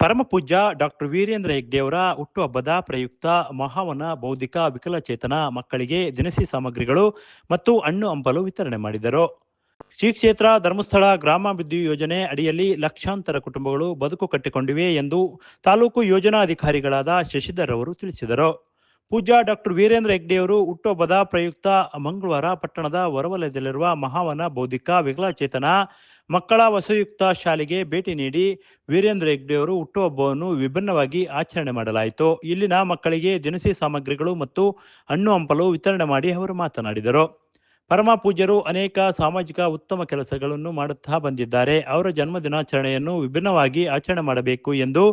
ಪರಮಪೂಜ್ಯ ಡಾಕ್ಟರ್ ವೀರೇಂದ್ರ ಹೆಗ್ಡೆಯವರ ಹುಟ್ಟುಹಬ್ಬದ ಪ್ರಯುಕ್ತ ಮಹಾವನ ಬೌದ್ಧಿಕ ವಿಕಲಚೇತನ ಮಕ್ಕಳಿಗೆ ದಿನಸಿ ಸಾಮಗ್ರಿಗಳು ಮತ್ತು ಹಣ್ಣು ಹಂಪಲು ವಿತರಣೆ ಮಾಡಿದರು. ಶ್ರೀ ಕ್ಷೇತ್ರ ಧರ್ಮಸ್ಥಳ ಗ್ರಾಮಾಭಿವೃದ್ಧಿ ಯೋಜನೆ ಅಡಿಯಲ್ಲಿ ಲಕ್ಷಾಂತರ ಕುಟುಂಬಗಳು ಬದುಕು ಕಟ್ಟಿಕೊಂಡಿವೆ ಎಂದು ತಾಲೂಕು ಯೋಜನಾಧಿಕಾರಿಗಳಾದ ಶಶಿಧರ್ ಅವರು ತಿಳಿಸಿದರು. ಪೂಜ್ಯ ಡಾಕ್ಟರ್ ವೀರೇಂದ್ರ ಹೆಗ್ಡೆಯವರು ಹುಟ್ಟುಹಬ್ಬದ ಪ್ರಯುಕ್ತ ಮಂಗಳವಾರ ಪಟ್ಟಣದ ಹೊರವಲಯದಲ್ಲಿರುವ ಮಹಾವನ ಬೌದ್ಧಿಕ ವಿಕಲಚೇತನ ಮಕ್ಕಳ ವಸತಿಯುಕ್ತ ಶಾಲೆಗೆ ಭೇಟಿ ನೀಡಿ ವೀರೇಂದ್ರ ಹೆಗ್ಡೆಯವರು ಹುಟ್ಟುಹಬ್ಬವನ್ನು ವಿಭಿನ್ನವಾಗಿ ಆಚರಣೆ ಮಾಡಲಾಯಿತು. ಇಲ್ಲಿನ ಮಕ್ಕಳಿಗೆ ದಿನಸಿ ಸಾಮಗ್ರಿಗಳು ಮತ್ತು ಹಣ್ಣು ಹಂಪಲು ವಿತರಣೆ ಮಾಡಿ ಅವರು ಮಾತನಾಡಿದರು. ಪರಮ ಪೂಜ್ಯರು ಅನೇಕ ಸಾಮಾಜಿಕ ಉತ್ತಮ ಕೆಲಸಗಳನ್ನು ಮಾಡುತ್ತಾ ಬಂದಿದ್ದಾರೆ. ಅವರ ಜನ್ಮ ದಿನಾಚರಣೆಯನ್ನು ವಿಭಿನ್ನವಾಗಿ ಆಚರಣೆ ಮಾಡಬೇಕು ಎಂದು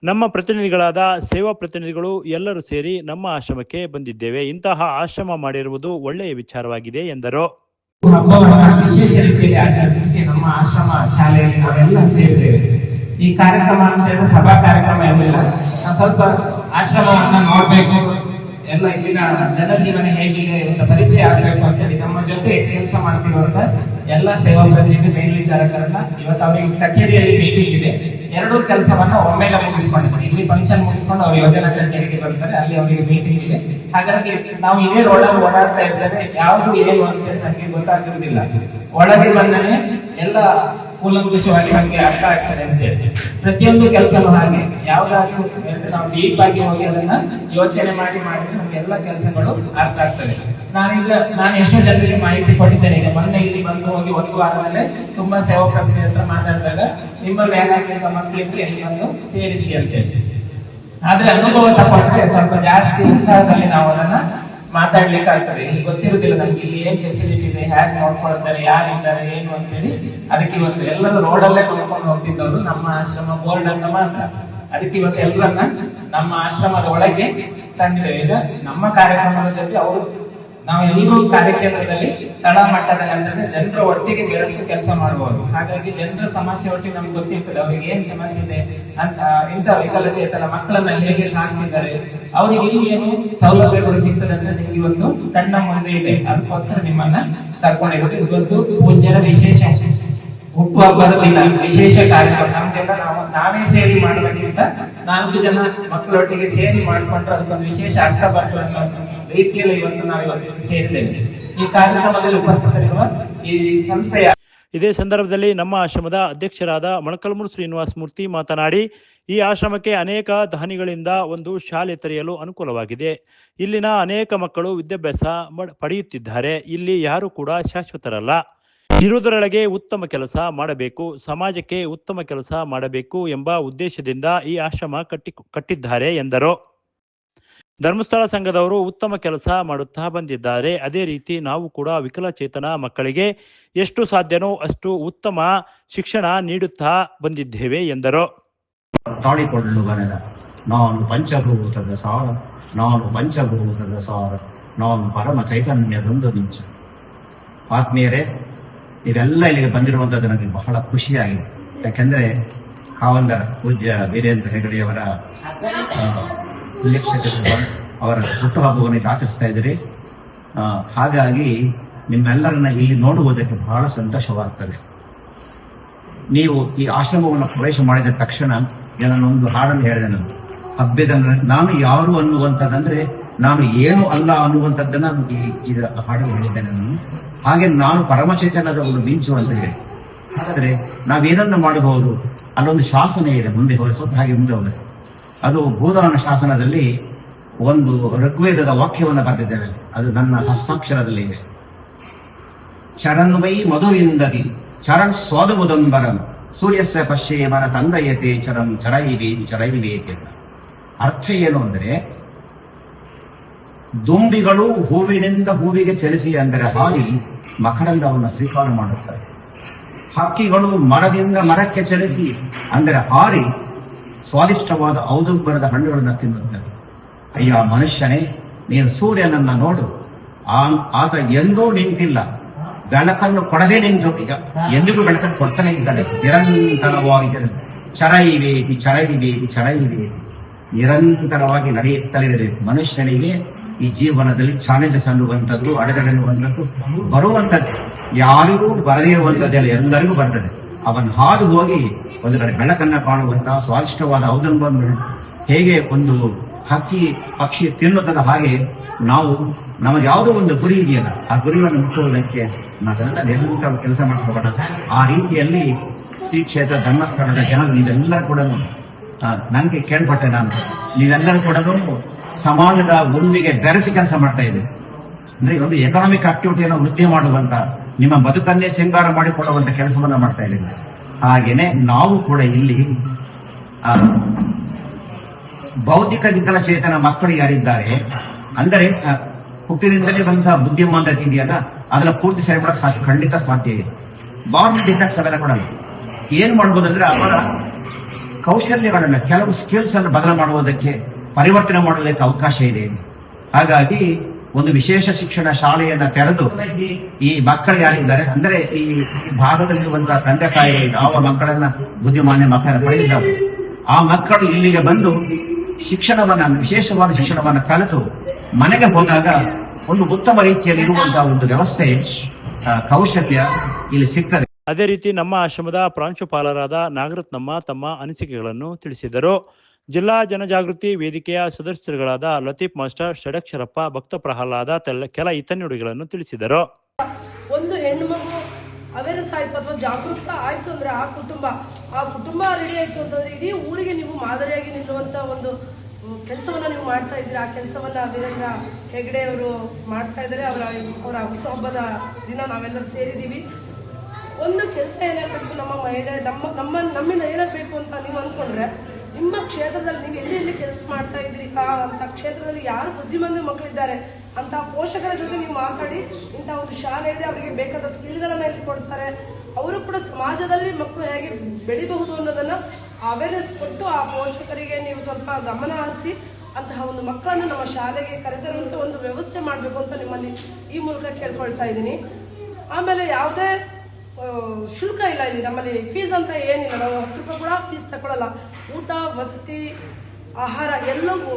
ನಮ್ಮ ಪ್ರತಿನಿಧಿಗಳಾದ ಸೇವಾ ಪ್ರತಿನಿಧಿಗಳು ಎಲ್ಲರೂ ಸೇರಿ ನಮ್ಮ ಆಶ್ರಮಕ್ಕೆ ಬಂದಿದ್ದೇವೆ. ಇಂತಹ ಆಶ್ರಮ ಮಾಡಿರುವುದು ಒಳ್ಳೆಯ ವಿಚಾರವಾಗಿದೆ ಎಂದರು. ಹಬ್ಬವನ್ನ ವಿಶೇಷ ರೀತಿಯಲ್ಲಿ ಆಚರಿಸಿ ನಮ್ಮ ಆಶ್ರಮ ಶಾಲೆಯಲ್ಲಿ ನಾವೆಲ್ಲ ಸೇರಿದ್ದೇವೆ. ಈ ಕಾರ್ಯಕ್ರಮ ಅಂತ ಹೇಳಿದ್ರೆ ಸಭಾ ಕಾರ್ಯಕ್ರಮ ಏನಿಲ್ಲ, ಸ್ವಲ್ಪ ಆಶ್ರಮವನ್ನ ನೋಡ್ಬೇಕು, ಎಲ್ಲ ಇಲ್ಲಿನ ಜನಜೀವನ ಹೇಗಿದೆ ಅಂತ ಪರಿಚಯ ಆಗ್ಬೇಕು ಅಂತ ಹೇಳಿ ನಮ್ಮ ಜೊತೆ ಕೆಲಸ ಮಾಡ್ತಿರುವಂತ ಎಲ್ಲ ಸೇವಾ ಪ್ರತಿನಿಧಿ ಮೇಲ್ವಿಚಾರಕರನ್ನ ಇವತ್ತು ಅವರಿಗೆ ಕಚೇರಿಯಲ್ಲಿ ಮೀಟಿಂಗ್ ಇದೆ. ಎರಡೂ ಕೆಲಸವನ್ನ ಒಮ್ಮೆಲೆ ಮುಗಿಸ್ಕೊಂಡಿದ್ದಾರೆ. ಇಲ್ಲಿ ಫಂಕ್ಷನ್ ಮುಗಿಸ್ಕೊಂಡು ಅವ್ರ ಯೋಜನಾ ಕಚೇರಿಗೆ ಬರ್ತಾರೆ, ಅಲ್ಲಿ ಅವರಿಗೆ ಮೀಟಿಂಗ್ ಇದೆ. ಹಾಗಾಗಿ ನಾವು ಇದೇ ಒಳಗೆ ಓಡಾಡ್ತಾ ಇರ್ತೇವೆ, ಯಾವುದು ಏನು ಅಂತೇಳಿ ನಮಗೆ ಗೊತ್ತಾಗಿರುವುದಿಲ್ಲ. ಒಳಗೆ ಬಂದರೆ ಎಲ್ಲ ಕೂಲಂಕುಷವಾಗಿ ನಮ್ಗೆ ಅರ್ಥ ಆಗ್ತದೆ ಅಂತ ಹೇಳಿ ಪ್ರತಿಯೊಂದು ಕೆಲಸನೂ ಹಾಗೆ ಯಾವ್ದಾದ್ರು ನಾವು ಡೀಪ್ ಆಗಿ ಹೋಗಿ ಅದನ್ನ ಯೋಚನೆ ಮಾಡಿದ್ರೆ ನಮ್ಗೆ ಎಲ್ಲ ಕೆಲಸಗಳು ಅರ್ಥ ಆಗ್ತದೆ. ನಾನು ಎಷ್ಟೋ ಜನರಿಗೆ ಮಾಹಿತಿ ಕೊಟ್ಟಿದ್ದೇನೆ. ಈಗ ಮೊನ್ನೆ ಇಲ್ಲಿ ಬಂದು ಹೋಗಿ ಒಂದು ವಾರದಲ್ಲೇ ತುಂಬಾ ಸೇವಾ ಪ್ರತಿನಿಧಿ ಹತ್ರ ಮಾತಾಡಿದಾಗ ನಿಮ್ಮಲ್ಲಿ ಏನಾಗ್ಲಿಕ್ಕೆ ಮಕ್ಕಳಿಗೆ ಎಲ್ಲಿ ಬಂದು ಸೇರಿಸಿ ಅಂತೇಳಿ. ಆದ್ರೆ ಅನುಭವ ತಗೊಂಡ್ರೆ ಸ್ವಲ್ಪ ಜಾಸ್ತಿ ವಿಸ್ತಾರದಲ್ಲಿ ನಾವು ಅದನ್ನ ಮಾತಾಡ್ಲಿಕ್ಕೆ ಆಗ್ತದೆ. ಇಲ್ಲಿ ಗೊತ್ತಿರುವುದಿಲ್ಲ ನಮ್ಗೆ ಇಲ್ಲಿ ಏನ್ ಫೆಸಿಲಿಟಿ ಇದೆ, ಹ್ಯಾಕ್ ನೋಡ್ಕೊಳ್ತಾರೆ, ಯಾರಿದ್ದಾರೆ, ಏನು ಅಂತೇಳಿ. ಅದಕ್ಕೆ ಇವತ್ತು ಎಲ್ಲರೂ ರೋಡಲ್ಲೇ ನೋಡ್ಕೊಂಡು ಹೋಗ್ತಿದ್ದವರು ನಮ್ಮ ಆಶ್ರಮ ಬೋರ್ಡ್ ಅಂತ ಮಾತ್ರ. ಅದಕ್ಕೆ ಇವತ್ತು ಎಲ್ಲರನ್ನ ನಮ್ಮ ಆಶ್ರಮದ ಒಳಗೆ ತಂದಿದ್ದೇವೆ. ಈಗ ನಮ್ಮ ಕಾರ್ಯಕ್ರಮದ ಜೊತೆ ಅವರು ನಾವೆಲ್ಲರೂ ಕಾರ್ಯಕ್ಷೇತ್ರದಲ್ಲಿ ತಳಮಟ್ಟದಲ್ಲಿ ಅಂದ್ರೆ ಜನರ ಒಟ್ಟಿಗೆ ಬೆರೆತು ಕೆಲಸ ಮಾಡಬಹುದು. ಹಾಗಾಗಿ ಜನರ ಸಮಸ್ಯೆ ಒಟ್ಟಿಗೆ ನಮ್ಗೆ ಗೊತ್ತಿರ್ತದೆ, ಅವ್ರಿಗೆ ಏನ್ ಸಮಸ್ಯೆ ಇದೆ ಅಂತ. ಇಂಥ ವಿಕಲಚೇತನ ಮಕ್ಕಳನ್ನ ಹೇಗೆ ಸಾಕ್ತಿದ್ದಾರೆ, ಅವ್ರಿಗೆ ಇಲ್ಲಿ ಏನು ಸೌಲಭ್ಯಗಳು ಸಿಗ್ತದೆ ಅಂತ ನಿಮ್ಗೆ ಇವತ್ತು ಕಣ್ಣ ಮುಂದೆ ಇದೆ. ಅದಕ್ಕೋಸ್ಕರ ನಿಮ್ಮನ್ನ ಕರ್ಕೊಂಡಿರೋದು. ಇವತ್ತು ಪೂಜ್ಯರ ವಿಶೇಷ ಹುಟ್ಟುಹಬ್ಬದ ದಿನ, ವಿಶೇಷ ಕಾರ್ಯಕ್ರಮ. ನಮ್ಗೆಲ್ಲ ನಾವೇ ಸೇರಿ ಮಾಡೋದಕ್ಕಿಂತ 4 ಜನ ಮಕ್ಕಳೊಟ್ಟಿಗೆ ಸೇರಿ ಮಾಡ್ಕೊಂಡ್ರೆ ಅದಕ್ಕೊಂದು ವಿಶೇಷ ಅರ್ಥ ಬರ್ತದೆ ಅನ್ನೋ ರೀತಿಯಲ್ಲಿ ಇವತ್ತು ನಾವು ಸೇರಿದ್ದೇವೆ. ಈ ಕಾರ್ಯಕ್ರಮದಲ್ಲಿ ಉಪಸ್ಥಿತರಿರುವ ಈ ಸಂಸ್ಥೆಯ ಇದೇ ಸಂದರ್ಭದಲ್ಲಿ ನಮ್ಮ ಆಶ್ರಮದ ಅಧ್ಯಕ್ಷರಾದ ಮೊಳಕಾಲ್ಮೂರು ಶ್ರೀನಿವಾಸ ಮೂರ್ತಿ ಮಾತನಾಡಿ, ಈ ಆಶ್ರಮಕ್ಕೆ ಅನೇಕ ದಾನಿಗಳಿಂದ ಒಂದು ಶಾಲೆ ತೆರೆಯಲು ಅನುಕೂಲವಾಗಿದೆ. ಇಲ್ಲಿನ ಅನೇಕ ಮಕ್ಕಳು ವಿದ್ಯಾಭ್ಯಾಸ ಪಡೆಯುತ್ತಿದ್ದಾರೆ. ಇಲ್ಲಿ ಯಾರು ಕೂಡ ಶಾಶ್ವತರಲ್ಲ. ಇರುವುದರೊಳಗೆ ಉತ್ತಮ ಕೆಲಸ ಮಾಡಬೇಕು, ಸಮಾಜಕ್ಕೆ ಉತ್ತಮ ಕೆಲಸ ಮಾಡಬೇಕು ಎಂಬ ಉದ್ದೇಶದಿಂದ ಈ ಆಶ್ರಮ ಕಟ್ಟಿದ್ದಾರೆ ಎಂದರು. ಧರ್ಮಸ್ಥಳ ಸಂಘದವರು ಉತ್ತಮ ಕೆಲಸ ಮಾಡುತ್ತಾ ಬಂದಿದ್ದಾರೆ. ಅದೇ ರೀತಿ ನಾವು ಕೂಡ ವಿಕಲಚೇತನ ಮಕ್ಕಳಿಗೆ ಎಷ್ಟು ಸಾಧ್ಯನೋ ಅಷ್ಟು ಉತ್ತಮ ಶಿಕ್ಷಣ ನೀಡುತ್ತಾ ಬಂದಿದ್ದೇವೆ ಎಂದರು. ತಾಳಿಕೊಳ್ಳುವನೆಲ್ಲ ನಾನು ಪಂಚಭೂತದ ಸಾರ, ನಾನು ಪಂಚಭೂತದ ಸಾರ, ನಾನು ಪರಮ ಚೈತನ್ಯದೊಂದು ನಿಂಚ. ಆತ್ಮೀಯರೇ, ನೀವೆಲ್ಲ ಇಲ್ಲಿಗೆ ಬಂದಿರುವಂತದ್ದು ನನಗೆ ಬಹಳ ಖುಷಿಯಾಗಿದೆ. ಯಾಕೆಂದ್ರೆ ಕಾವಂದರ ಪೂಜ್ಯ ವೀರೇಂದ್ರ ಹೆಗಡೆಯವರ ಅವರ ಹುಟ್ಟುಹಬ್ಬವನ್ನು ಆಚರಿಸ್ತಾ ಇದ್ದೀರಿ. ಹಾಗಾಗಿ ನಿಮ್ಮೆಲ್ಲರನ್ನ ಇಲ್ಲಿ ನೋಡುವುದಕ್ಕೆ ಬಹಳ ಸಂತೋಷವಾಗ್ತದೆ. ನೀವು ಈ ಆಶ್ರಮವನ್ನು ಪ್ರವೇಶ ಮಾಡಿದ ತಕ್ಷಣ ನಾನೊಂದು ಹಾಡನ್ನು ಹೇಳಿದೆ. ನಾನು ಹಬ್ಬದ ನಾನು ಯಾರು ಅನ್ನುವಂಥದ್ದಂದ್ರೆ ನಾನು ಏನು ಅಲ್ಲ ಅನ್ನುವಂಥದ್ದನ್ನ ಈ ಹಾಡನ್ನು ಹೇಳಿದ್ದೇನೆ ನಾನು. ಹಾಗೆ ನಾನು ಪರಮಚೈತನ್ಯದ ಒಂದು ಮಿಂಚು ಅಂತ ಹೇಳಿ. ಹಾಗಾದ್ರೆ ನಾವೇನನ್ನು ಮಾಡಬಹುದು, ಅಲ್ಲೊಂದು ಶಾಸನ ಇದೆ, ಮುಂದೆ ಸ್ವಲ್ಪ ಹಾಗೆ ಮುಂದೆ ಹೋದರೆ ಅದು ಭೂದಾನ ಶಾಸನದಲ್ಲಿ ಒಂದು ಋಗ್ವೇದದ ವಾಕ್ಯವನ್ನು ಬರೆದಿದ್ದೇವೆ. ಅದು ನನ್ನ ಹಸ್ತಾಕ್ಷರದಲ್ಲಿ ಇದೆ. ಚರನ್ವೈ ಮಧುವಿಂದದಿ ಚರಣ್ ಸ್ವಾದುಮುದಂಬರಂ ಸೂರ್ಯಸ್ಯ ಪಶ್ಯೇಮನ ತಂದಯತೆ ಚರಂ ಚರೈವೇತಿ. ಅರ್ಥ ಏನು ಅಂದರೆ, ದುಂಬಿಗಳು ಹೂವಿನಿಂದ ಹೂವಿಗೆ ಚಲಿಸಿ ಅಂದರೆ ಹಾರಿ ಮಕರಂದವನ್ನು ಸ್ವೀಕಾರ ಮಾಡುತ್ತವೆ. ಹಕ್ಕಿಗಳು ಮರದಿಂದ ಮರಕ್ಕೆ ಚಲಿಸಿ ಅಂದರೆ ಹಾರಿ ಸ್ವಾದಿಷ್ಟವಾದ ಔದುಂಬರದ ಹಣ್ಣುಗಳನ್ನು ತಿನ್ನುತ್ತವೆ. ಅಯ್ಯ ಮನುಷ್ಯನೇ, ನೀನು ಸೂರ್ಯನನ್ನ ನೋಡು, ಆತ ಎಂದೂ ನಿಂತಿಲ್ಲ, ಬೆಳಕನ್ನು ಕೊಡದೆ ನಿಂತು ಈಗ ಎಂದಿಗೂ ಬೆಳಕನ್ನು ಕೊಡ್ತಾನೆ ಇದ್ದಾನೆ. ನಿರಂತರವಾಗಿ ಚರೈವೇತಿ ನಿರಂತರವಾಗಿ ನಡೆಯುತ್ತಲಿರಬೇಕು. ಮನುಷ್ಯನಿಗೆ ಈ ಜೀವನದಲ್ಲಿ ಚಾಲೆಂಜಸ್ ಅನ್ನುವಂಥದ್ದು, ಅಡೆತಡೆ ಅನ್ನುವಂಥದ್ದು ಬರುವಂಥದ್ದು. ಯಾರಿಗೂ ಬರದಿರುವಂಥದ್ದೆಲ್ಲ ಎಲ್ಲರಿಗೂ ಬರ್ತದೆ. ಅವನು ಹಾದು ಹೋಗಿ ಒಂದು ಕಡೆ ಬೆಳಕನ್ನ ಕಾಣುವಂತಹ ಸ್ವಾದಿಷ್ಟವಾದ ಔದಂಬವನ್ನು ಹೇಗೆ ಒಂದು ಹಕ್ಕಿ ಪಕ್ಷಿ ತಿನ್ನುತ್ತದೆ, ಹಾಗೆ ನಾವು ನಮಗೆ ಯಾವುದೋ ಒಂದು ಗುರಿ ಇದೆಯಲ್ಲ, ಆ ಗುರಿಯನ್ನು ಮುಟ್ಟುವುದಕ್ಕೆ ನಾವೆಲ್ಲ ನಿರಂತರ ಕೆಲಸ ಮಾಡ್ಕೋಬೇಡ. ಆ ರೀತಿಯಲ್ಲಿ ಶ್ರೀ ಕ್ಷೇತ್ರ ಧರ್ಮಸ್ಥಳದ ಜನರು ನೀವೆಲ್ಲರೂ ಕೂಡ ನನಗೆ ಕೇಳ್ಪಟ್ಟೆ, ನೀವೆಲ್ಲರೂ ಕೂಡ ಸಮಾಜದ ಗುಂಪಿಗೆ ಬೆರೆಸಿ ಕೆಲಸ ಮಾಡ್ತಾ ಇದ್ದೀವಿ. ಅಂದ್ರೆ ಒಂದು ಎಕನಾಮಿಕ್ ಆಕ್ಟಿವಿಟಿಯನ್ನು ವೃದ್ಧಿ ಮಾಡುವಂತ, ನಿಮ್ಮ ಬದುಕನ್ನೇ ಶೃಂಗಾರ ಮಾಡಿಕೊಳ್ಳುವಂತ ಕೆಲಸವನ್ನ ಮಾಡ್ತಾ ಇದ್ದೀವಿ. ಹಾಗೇನೆ ನಾವು ಕೂಡ ಇಲ್ಲಿ ಬೌದ್ಧಿಕ ವಿಕಲಚೇತನ ಮಕ್ಕಳು ಯಾರಿದ್ದಾರೆ ಅಂದರೆ ಹುಟ್ಟಿನಿಂದಲೇ ಬಂತಹ ಬುದ್ಧಿಮಾಂದ್ಯತೆ ಇದೆಯಲ್ಲ, ಅದನ್ನ ಪೂರ್ತಿ ಸರಿ ಮಾಡಕ್ ಖಂಡಿತ ಸಾಧ್ಯ ಇದೆ. ಬಾರ್ನ್ ಡಿಫೆಕ್ಟ್ಸ್ ಅವೆಲ್ಲ ಕೂಡ ಏನ್ ಮಾಡ್ಬೋದಂದ್ರೆ ಅವರ ಕೌಶಲ್ಯಗಳನ್ನ, ಕೆಲವು ಸ್ಕಿಲ್ಸ್ ಅನ್ನು ಬದಲು ಮಾಡುವುದಕ್ಕೆ, ಪರಿವರ್ತನೆ ಮಾಡುವುದಕ್ಕೆ ಅವಕಾಶ ಇದೆ. ಹಾಗಾಗಿ ಒಂದು ವಿಶೇಷ ಶಿಕ್ಷಣ ಶಾಲೆಯನ್ನ ತೆರೆದು ಈ ಮಕ್ಕಳು ಯಾರಿದ್ದಾರೆ ಅಂದರೆ ಈ ಭಾಗದಲ್ಲಿರುವಂತಹ ತಂದೆ ತಾಯಿಗಳು ಯಾವ ಮಕ್ಕಳನ್ನ ಬುದ್ಧಿಮಾನ್ಯ ಮಕ್ಕಳನ್ನ ಪಡೆದಿದ್ದಾರೆ, ಆ ಮಕ್ಕಳು ಇಲ್ಲಿಗೆ ಬಂದು ಶಿಕ್ಷಣವನ್ನ, ವಿಶೇಷವಾದ ಶಿಕ್ಷಣವನ್ನ ಕಲಿತು ಮನೆಗೆ ಹೋದಾಗ ಒಂದು ಉತ್ತಮ ರೀತಿಯಲ್ಲಿ ಇರುವಂತಹ ಒಂದು ವ್ಯವಸ್ಥೆ, ಕೌಶಲ್ಯ ಇಲ್ಲಿ ಸಿಗ್ತದೆ. ಅದೇ ರೀತಿ ನಮ್ಮ ಆಶ್ರಮದ ಪ್ರಾಂಶುಪಾಲರಾದ ನಾಗರತ್ನಮ್ಮ ತಮ್ಮ ಅನಿಸಿಕೆಗಳನ್ನು ತಿಳಿಸಿದರು. ಜಿಲ್ಲಾ ಜನಜಾಗೃತಿ ವೇದಿಕೆಯ ಸದಸ್ಯರುಗಳಾದ ಲತೀಫ್ ಮಾಸ್ಟರ್, ಷಡಕ್ಷರಪ್ಪ, ಭಕ್ತ ಪ್ರಹ್ಲಾದ ಕೆಲ ಹಿತನುಡಿಗಳನ್ನು ತಿಳಿಸಿದರು. ಒಂದು ಹೆಣ್ಣು ಮಗು ಅವೇರ್ನೆಸ್ ಆಯ್ತು ಅಥವಾ ಜಾಗೃತ ಆಯ್ತು ಅಂದ್ರೆ ಆ ಕುಟುಂಬ ರೆಡಿ ಆಯ್ತು ಅಂತಂದ್ರೆ ಇಡೀ ಊರಿಗೆ ನೀವು ಮಾದರಿಯಾಗಿ ನಿಲ್ಲುವಂತ ಒಂದು ಕೆಲಸವನ್ನ ನೀವು ಮಾಡ್ತಾ ಇದ್ದೀರಿ. ಆ ಕೆಲಸವನ್ನ ವೀರೇಂದ್ರ ಹೆಗ್ಡೆ ಅವರು ಮಾಡ್ತಾ ಇದ್ದಾರೆ. ಅವರ ಹುಟ್ಟುಹಬ್ಬದ ದಿನ ನಾವೆಲ್ಲರೂ ಸೇರಿದ್ದೀವಿ. ಒಂದು ಕೆಲಸ ಏನಾಗಬೇಕು, ನಮ್ಮ ಮಹಿಳೆ ನಮ್ಮಿಂದ ಏನಾಗಬೇಕು ಅಂತ ನೀವು ಅಂದ್ಕೊಂಡ್ರೆ, ನಿಮ್ಮ ಕ್ಷೇತ್ರದಲ್ಲಿ ನೀವು ಎಲ್ಲಿ ಕೆಲಸ ಮಾಡ್ತಾ ಇದ್ದೀರಿ ಅಂತ ಕ್ಷೇತ್ರದಲ್ಲಿ ಯಾರು ಬುದ್ಧಿಮಾಂದ್ಯ ಮಕ್ಕಳಿದ್ದಾರೆ ಅಂತ ಪೋಷಕರ ಜೊತೆ ನೀವು ಮಾತಾಡಿ, ಇಂಥ ಒಂದು ಶಾಲೆ ಇದೆ, ಅವರಿಗೆ ಬೇಕಾದ ಸ್ಕಿಲ್ಗಳನ್ನ ಇಲ್ಲಿ ಕೊಡ್ತಾರೆ, ಅವರು ಕೂಡ ಸಮಾಜದಲ್ಲಿ ಮಕ್ಕಳು ಹೇಗೆ ಬೆಳಿಬಹುದು ಅನ್ನೋದನ್ನ ಅವೇರ್ನೆಸ್ ಕೊಟ್ಟು ಆ ಪೋಷಕರಿಗೆ ನೀವು ಸ್ವಲ್ಪ ಗಮನ ಹರಿಸಿ ಅಂತಹ ಒಂದು ಮಕ್ಕಳನ್ನು ನಮ್ಮ ಶಾಲೆಗೆ ಕರೆತರುವಂತ ಒಂದು ವ್ಯವಸ್ಥೆ ಮಾಡಬೇಕು ಅಂತ ನಿಮ್ಮಲ್ಲಿ ಈ ಮೂಲಕ ಕೇಳ್ಕೊಳ್ತಾ ಇದ್ದೀನಿ. ಆಮೇಲೆ ಯಾವುದೇ ಶುಲ್ಕ ಇಲ್ಲ ಇಲ್ಲಿ, ನಮ್ಮಲ್ಲಿ ಫೀಸ್ ಅಂತ ಏನಿಲ್ಲ, ನಾವು 10 ರೂಪಾಯಿ ಕೂಡ ಫೀಸ್ ತಗೊಳ್ಳಲ್ಲ. ಊಟ, ವಸತಿ, ಆಹಾರ ಎಲ್ಲವೂ,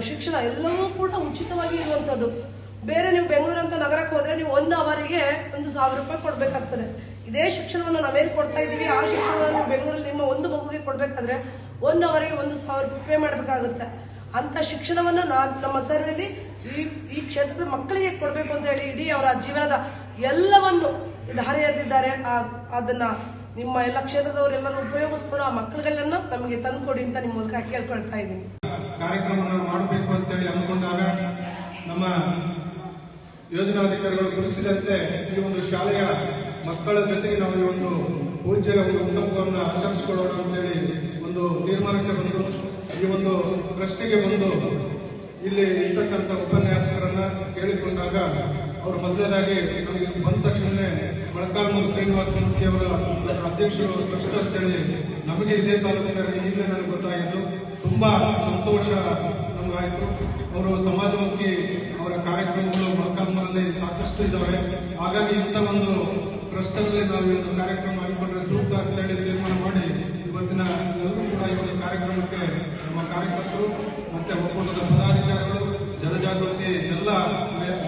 ಶಿಕ್ಷಣ ಎಲ್ಲವೂ ಕೂಡ ಉಚಿತವಾಗಿ ಇರುವಂಥದ್ದು. ಬೇರೆ ನೀವು ಬೆಂಗಳೂರಂತ ನಗರಕ್ಕೆ ಹೋದ್ರೆ ನೀವು 1 ಅವರಿಗೆ 1,000 ರೂಪಾಯಿ ಕೊಡ್ಬೇಕಾಗ್ತದೆ. ಇದೇ ಶಿಕ್ಷಣವನ್ನು ನಾವೇನು ಕೊಡ್ತಾ ಇದ್ದೀವಿ, ಆ ಶಿಕ್ಷಣವನ್ನು ಬೆಂಗಳೂರಲ್ಲಿ ನಿಮ್ಮ ಒಂದು ಮಗುವಿಗೆ ಕೊಡ್ಬೇಕಾದ್ರೆ 1 ಅವರಿಗೆ 1,000 ರೂಪಾಯಿ ಪೇ ಮಾಡಬೇಕಾಗುತ್ತೆ. ಅಂತ ಶಿಕ್ಷಣವನ್ನ ನಮ್ಮ ಸರ್ವಲ್ಲಿ ಈ ಕ್ಷೇತ್ರದ ಮಕ್ಕಳಿಗೆ ಕೊಡಬೇಕು ಅಂತ ಹೇಳಿ ಇಡೀ ಅವರ ಜೀವನದ ಎಲ್ಲವನ್ನು ದಾರಿ ಎರೆದಿದ್ದಾರೆ. ಅದನ್ನ ನಿಮ್ಮ ಎಲ್ಲ ಕ್ಷೇತ್ರದವರೆಲ್ಲರೂ ಉಪಯೋಗಿಸ್ಕೊಂಡು ಆ ಮಕ್ಕಳುಗಳನ್ನ ನಮಗೆ ತಂದುಕೊಡಿ ಅಂತ ನಿಮ್ಮ ಮೂಲಕ ಕೇಳ್ಕೊಳ್ತಾ ಇದ್ದೀನಿ. ಕಾರ್ಯಕ್ರಮವನ್ನು ಮಾಡಬೇಕು ಅಂತ ಹೇಳಿ ಅಂದ್ಕೊಂಡಾಗ ನಮ್ಮ ಯೋಜನಾಧಿಕಾರಿಗಳು ಗುರುತಿಸಿದಂತೆ ಈ ಒಂದು ಶಾಲೆಯ ಮಕ್ಕಳ ಜೊತೆಗೆ ನಾವು ಈ ಒಂದು ಪೂಜ್ಯರ ಒಂದು ಹುಟ್ಟುಹಬ್ಬವನ್ನು ಆಚರಿಸಿಕೊಳ್ಳೋಣ ಅಂತೇಳಿ ಒಂದು ತೀರ್ಮಾನಕ್ಕೆ ಬಂದು ಈ ಒಂದು ಪ್ರಶ್ನೆಗೆ ಬಂದು ಇಲ್ಲಿ ಇರ್ತಕ್ಕಂಥ ಉಪನ್ಯಾಸಕರನ್ನ ಕೇಳಿಕೊಂಡಾಗ ಅವರು ಮೊದಲನೇದಾಗಿ ನಮಗೆ ಬಂದ ತಕ್ಷಣವೇ ಮೊಳಕಾಲ್ಮೂರು ಶ್ರೀನಿವಾಸ ಮೂರ್ತಿ ಅವರ ಅಧ್ಯಕ್ಷರು ಟ್ರಸ್ಟ್ ಅಂತೇಳಿ ನಮಗೆ ಇದೇ ತಾಲೂಕಿನಲ್ಲಿ ಈಗಲೇ ನನಗೆ ಗೊತ್ತಾಗಿತ್ತು. ತುಂಬಾ ಸಂತೋಷ ನಮಗಾಯಿತು. ಅವರು ಸಮಾಜಮುಖಿ, ಅವರ ಕಾರ್ಯಕ್ರಮಗಳು ಮೊಳಕಾಲ್ಮೂರಲ್ಲಿ ಸಾಕಷ್ಟು ಇದ್ದಾವೆ. ಹಾಗಾಗಿ ಇಂಥ ಒಂದು ಟ್ರಸ್ಟ್ ಅಲ್ಲಿ ನಾವು ಈ ಒಂದು ಕಾರ್ಯಕ್ರಮ ಹಾಕಿಕೊಂಡ್ರೆ ಸೂಕ್ತ ಅಂತೇಳಿ ತೀರ್ಮಾನ ಮಾಡಿ ಇವತ್ತಿನ ಎಲ್ಲರೂ ಕೂಡ ಈ ಒಂದು ಕಾರ್ಯಕ್ರಮಕ್ಕೆ ನಮ್ಮ ಕಾರ್ಯಕರ್ತರು ಮತ್ತೆ ಒಕ್ಕೂಟದ ಪದಾಧಿಕಾರಿಗಳು, ಜನಜಾಗೃತಿ ಎಲ್ಲ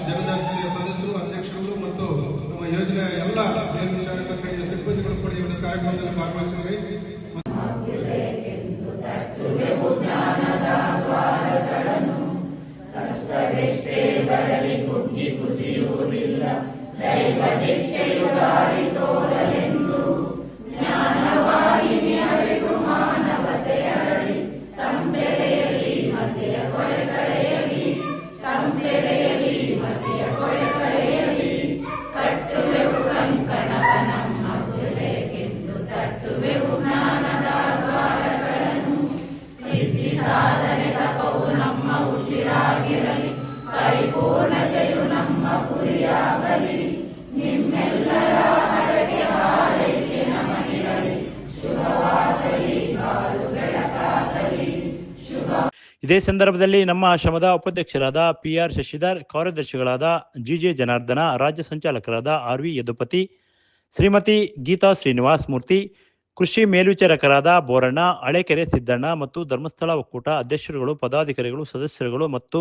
ಜನಜಾಗೃತಿಯ ಸದಸ್ಯರು, ಅಧ್ಯಕ್ಷರು ಮತ್ತು ನಮ್ಮ ಯೋಜನೆಯ ಎಲ್ಲ ಮೇಲ್ವಿಚಾರಕ ಶ್ರೇಣಿಯ ಸಿಬ್ಬಂದಿಗಳು ಕೂಡ ಈ ಒಂದು ಕಾರ್ಯಕ್ರಮದಲ್ಲಿ ಭಾಗವಹಿಸಿದ್ರಿ. ಇದೇ ಸಂದರ್ಭದಲ್ಲಿ ನಮ್ಮ ಆಶ್ರಮದ ಉಪಾಧ್ಯಕ್ಷರಾದ PR ಶಶಿಧರ್, ಕಾರ್ಯದರ್ಶಿಗಳಾದ GJ ಜನಾರ್ದನ, ರಾಜ್ಯ ಸಂಚಾಲಕರಾದ RV ಯದುಪತಿ, ಶ್ರೀಮತಿ ಗೀತಾ ಶ್ರೀನಿವಾಸ್ ಮೂರ್ತಿ, ಕೃಷಿ ಮೇಲ್ವಿಚಾರಕರಾದ ಬೋರಣ್ಣ, ಹಳೇಕೆರೆ ಸಿದ್ದಣ್ಣ ಮತ್ತು ಧರ್ಮಸ್ಥಳ ಒಕ್ಕೂಟ ಅಧ್ಯಕ್ಷರುಗಳು, ಪದಾಧಿಕಾರಿಗಳು, ಸದಸ್ಯರುಗಳು ಮತ್ತು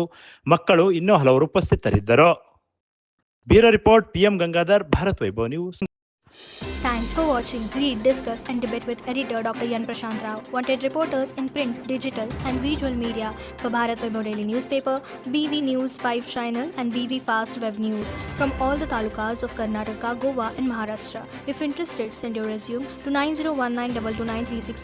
ಮಕ್ಕಳು ಇನ್ನೂ ಹಲವರು ಉಪಸ್ಥಿತರಿದ್ದರು. Bureau report PM Gangadhar, Bharat Vaibhav news. Thanks for watching. Read, discuss and debate with editor Dr. Yan Prashant Rao. Wanted reporters in print, digital and visual media for Bharat Vaibhav Daily Newspaper, BV News 5 Channel and BV Fast Web News from all the talukas of Karnataka, Goa and Maharashtra. If interested, send your resume to 9019229369.